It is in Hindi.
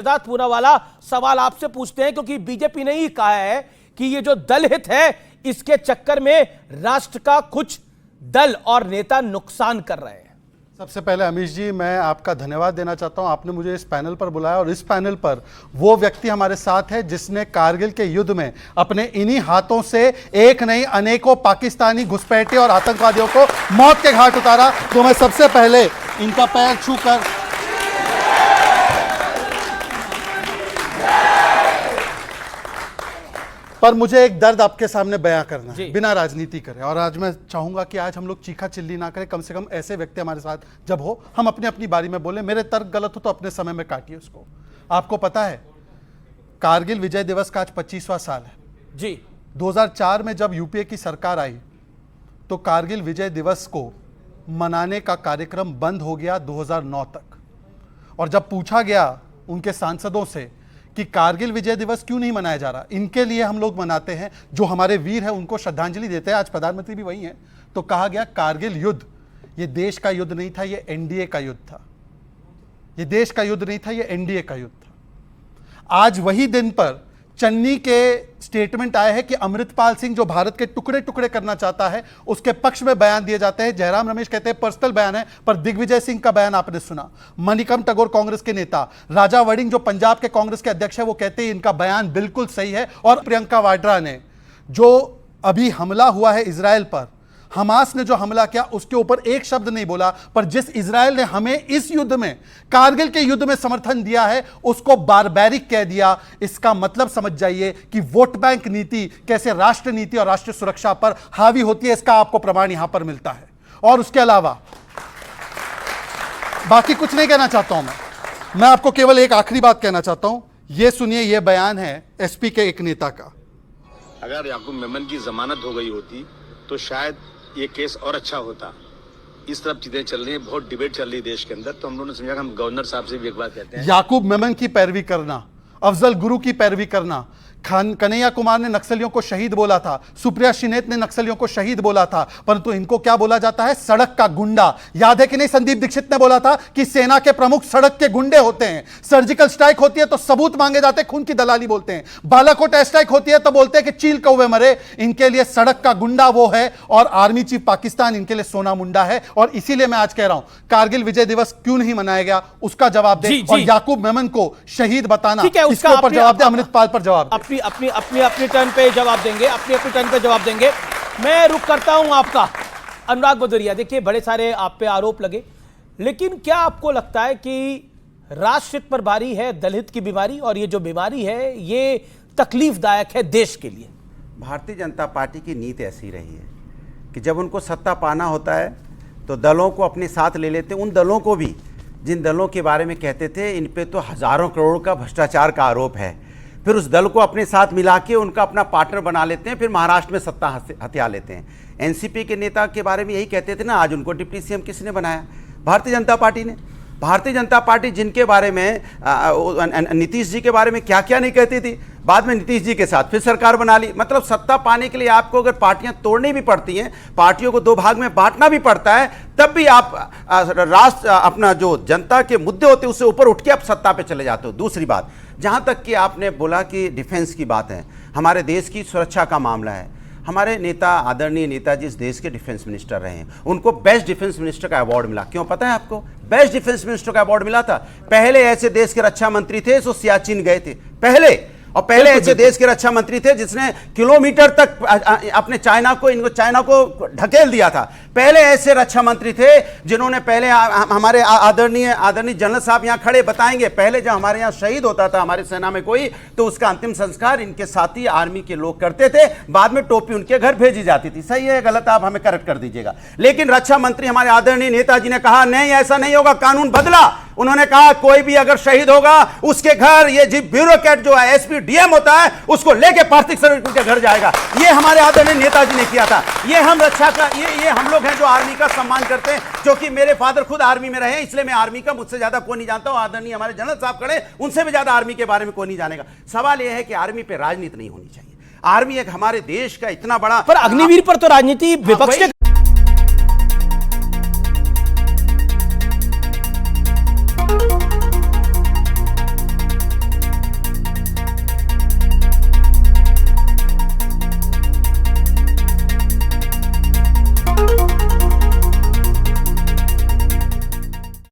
सिद्धार्थ पूनावाला सवाल आपसे पूछते हैं, क्योंकि बीजेपी ने ही कहा है कि ये जो दल हित है इसके चक्कर में राष्ट्र का कुछ दल और नेता नुकसान कर रहे हैं। सबसे पहले अमीश जी, मैं आपका धन्यवाद देना चाहता हूं। आपने मुझे इस पैनल पर बुलाया और इस पैनल पर वो व्यक्ति हमारे साथ है जिसने कारगिल के युद्ध में अपने इन्हीं हाथों से एक नहीं अनेकों पाकिस्तानी घुसपैठे और आतंकवादियों को मौत के घाट उतारा। तो मैं सबसे पहले इनका पैर छूकर पर मुझे एक दर्द आपके सामने बयां करना है, बिना राजनीति करे। और आज मैं चाहूंगा कि आज हम लोग चीखा चिल्ली ना करें, कम से कम ऐसे व्यक्ति हमारे साथ जब हो हम अपनी अपनी बारी में बोले। मेरे तर्क गलत हो तो अपने समय में काटिए उसको। आपको पता है कारगिल विजय दिवस का आज 25वां साल है जी। 2004 में जब यूपीए की सरकार आई तो कारगिल विजय दिवस को मनाने का कार्यक्रम बंद हो गया 2009 तक। और जब पूछा गया उनके सांसदों से कि कारगिल विजय दिवस क्यों नहीं मनाया जा रहा, इनके लिए हम लोग मनाते हैं, जो हमारे वीर हैं उनको श्रद्धांजलि देते हैं, आज प्रधानमंत्री भी वही हैं, तो कहा गया कारगिल युद्ध ये देश का युद्ध नहीं था, ये एनडीए का युद्ध था। ये देश का युद्ध नहीं था, ये एनडीए का युद्ध था। आज वही दिन पर चन्नी के स्टेटमेंट आए हैं कि अमृतपाल सिंह जो भारत के टुकड़े टुकड़े करना चाहता है उसके पक्ष में बयान दिए जाते हैं। जयराम रमेश कहते हैं पर्सनल बयान है, पर दिग्विजय सिंह का बयान आपने सुना। मणिकम टगोर कांग्रेस के नेता, राजा वड़िंग जो पंजाब के कांग्रेस के अध्यक्ष है, वो कहते हैं इनका बयान बिल्कुल सही है। और प्रियंका वाड्रा ने जो अभी हमला हुआ है इजराइल पर, हमास ने जो हमला किया उसके ऊपर एक शब्द नहीं बोला, पर जिस इजराइल ने हमें इस युद्ध में, कारगिल के युद्ध में समर्थन दिया है उसको बारबैरिक कह दिया। इसका मतलब समझ जाइए कि वोट बैंक नीति कैसे राष्ट्र नीति और राष्ट्रीय सुरक्षा पर हावी होती है, इसका आपको प्रमाण यहां पर मिलता है। और उसके अलावा बाकी कुछ नहीं कहना चाहता हूं मैं आपको केवल एक आखिरी बात कहना चाहता हूं। यह सुनिए, यह बयान है एसपी के एक नेता का। अगर याकूब मेमन की जमानत हो गई होती तो शायद ये केस और अच्छा होता। इस तरफ चीजें चल रही है, बहुत डिबेट चल रही है देश के अंदर, तो हम लोगों ने समझा कि हम गवर्नर साहब से भी एक बात कहते हैं। याकूब मेमन की पैरवी करना, अफजल गुरु की पैरवी करना, कन्हैया कुमार ने नक्सलियों को शहीद बोला था, सुप्रिया शिनेत ने नक्सलियों को शहीद बोला था, परंतु इनको क्या बोला जाता है? सड़क का गुंडा। याद है कि नहीं, संदीप दीक्षित ने बोला था कि सेना के प्रमुख सड़क के गुंडे होते हैं। सर्जिकल स्ट्राइक होती है तो सबूत मांगे जाते हैं, खून की दलाली बोलते हैं। बालाकोट एयर स्ट्राइक होती है तो बोलते हैं कि चील कौवे मरे। इनके लिए सड़क का गुंडा वो है और आर्मी चीफ पाकिस्तान इनके लिए सोना मुंडा है। और इसीलिए मैं आज कह रहा हूं कारगिल विजय दिवस क्यों नहीं मनाया गया उसका जवाब दे, और याकूब मेमन को शहीद बताना, इसके ऊपर जवाब दे, अमृतपाल पर जवाब दे। अपनी टर्न पे जवाब देंगे, अपनी टर्न पे जवाब देंगे। मैं रुक करता हूं आपका अनुराग भदौरिया। देखिए, बड़े सारे आप पे आरोप लगे, लेकिन क्या आपको लगता है कि राष्ट्रहित पर भारी है दलहित की बीमारी, और ये जो बीमारी है ये तकलीफदायक है देश के लिए? भारतीय जनता पार्टी की नीति ऐसी रही है कि जब उनको सत्ता पाना होता है तो दलों को अपने साथ ले लेते हैं। उन दलों को भी जिन दलों के बारे में कहते थे इन पे तो हजारों करोड़ का भ्रष्टाचार का आरोप है, फिर उस दल को अपने साथ मिला के उनका अपना पार्टनर बना लेते हैं, फिर महाराष्ट्र में सत्ता हथिया लेते हैं। एनसीपी के नेता के बारे में यही कहते थे ना, आज उनको डिप्टी सीएम किसने बनाया? भारतीय जनता पार्टी ने। भारतीय जनता पार्टी जिनके बारे में नीतीश जी के बारे में क्या क्या नहीं कहती थी, बाद में नीतीश जी के साथ फिर सरकार बना ली। मतलब सत्ता पाने के लिए आपको अगर पार्टियां तोड़नी भी पड़ती हैं, पार्टियों को दो भाग में बांटना भी पड़ता है, तब भी आप राष्ट्र अपना जो जनता के मुद्दे होते हैं उससे ऊपर उठ के आप सत्ता पे चले जाते हो। दूसरी बात, जहां तक कि आपने बोला कि डिफेंस की बात है, हमारे देश की सुरक्षा का मामला है, हमारे नेता आदरणीय नेताजी इस देश के डिफेंस मिनिस्टर रहे हैं, उनको बेस्ट डिफेंस मिनिस्टर का अवार्ड मिला। क्यों पता है आपको? बेस्ट डिफेंस मिनिस्टर का अवार्ड मिला था। पहले ऐसे देश के रक्षा मंत्री थे जो सियाचिन गए थे, पहले ऐसे देश के रक्षा मंत्री थे जिसने किलोमीटर तक अपने चाइना को ढकेल दिया था। पहले ऐसे रक्षा मंत्री थे जिन्होंने पहले हमारे आदरणीय जनरल साहब यहां खड़े बताएंगे, पहले जब हमारे यहां शहीद होता था हमारे सेना में कोई, तो उसका अंतिम संस्कार इनके साथी आर्मी के लोग करते थे, बाद में टोपी उनके घर भेजी जाती थी। सही है गलत आप हमें करेक्ट कर दीजिएगा। लेकिन रक्षा मंत्री हमारे आदरणीय नेताजी ने कहा नहीं, ऐसा नहीं होगा, कानून बदला। उन्होंने कहा कोई भी अगर शहीद होगा उसके घर ये जी ब्यूरोक्रेट जो है एसपी डीएम होता है उसको लेके पार्थिव शरीर उनके घर जाएगा। ये हमारे आदरणीय नेताजी ने किया था। ये हम रक्षा का ये हम लोग हैं जो आर्मी का सम्मान करते हैं, क्योंकि मेरे फादर खुद आर्मी में रहे, इसलिए मैं आर्मी का मुझसे ज्यादा कोई नहीं जानता हूं। आदरणीय हमारे जनरल साहब खड़े, उनसे भी ज्यादा आर्मी के बारे में कोई नहीं जानेगा। सवाल यह है कि आर्मी पे राजनीति नहीं होनी चाहिए। आर्मी एक हमारे देश का इतना बड़ा, पर अग्निवीर पर तो राजनीति विपक्ष के